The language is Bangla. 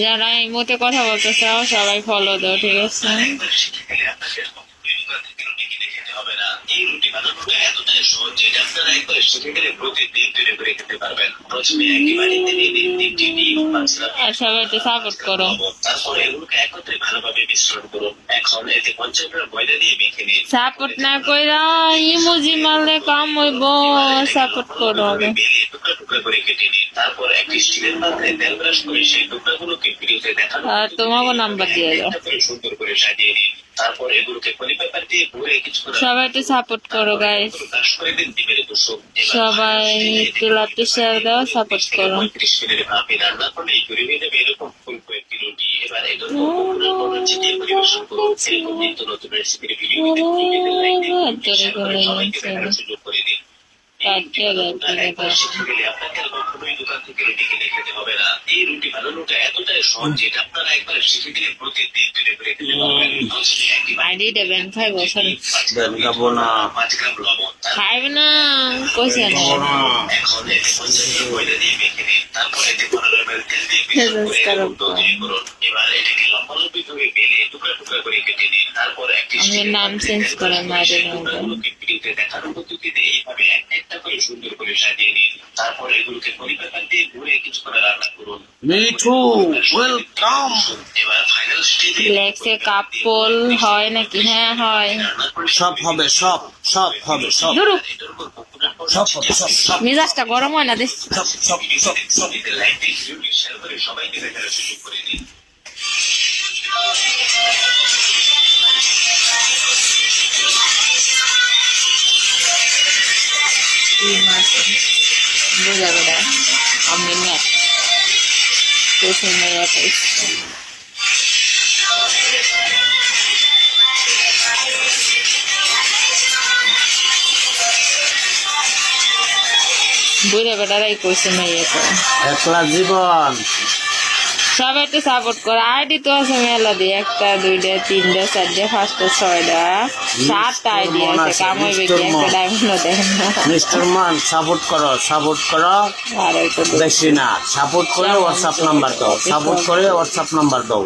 যারা এই মুহূর্তে কথা বলতে চাও সবাই ফলো দাও, ঠিক আছে? আর সবাই তো সাপোর্ট করো, সাপোর্ট না কইরা ইমোজি মারলে কাম হইব, সাপোর্ট করো আগে। আর তোমাকে নাম্বার দিয়ে দাও, সবাই তো সাপোর্ট করো গাইস, সবাই একটু লাইক শেয়ার দাও, সাপোর্ট করো। আইডি দেবেন, খাইব সরি খাইব না কইছে না। আমি নাম চেঞ্জ করে মারি মিঠু ওয়েলকাম। লেক্সে কাপল হয় নাকি? হ্যাঁ হয়, সব হবে, সব সব হবে, সব সব হবে, সব সব মেজাজটা গরম হয় না দেখ। সব সব সব সব বুঝা বেটা আমি নেট কোচিং মেয়ে বুঝে বেটারাই কোচিং মেয়ে একলা জীবন। সবাই তো সাপোর্ট করে। আইডি তো আছে মেলা দিয়ে, 1টা 2টা 3টা 4টা 5টা 6টা 7টা আইডি আছে। কাম হইবে কি একটা ডায়মন্ড দেন না। মিস্টার মান সাপোর্ট করো, সাপোর্ট করো, আর তো বেশি না, সাপোর্ট করে হোয়াটসঅ্যাপ নাম্বার দাও, সাপোর্ট করে হোয়াটসঅ্যাপ নাম্বার দাও।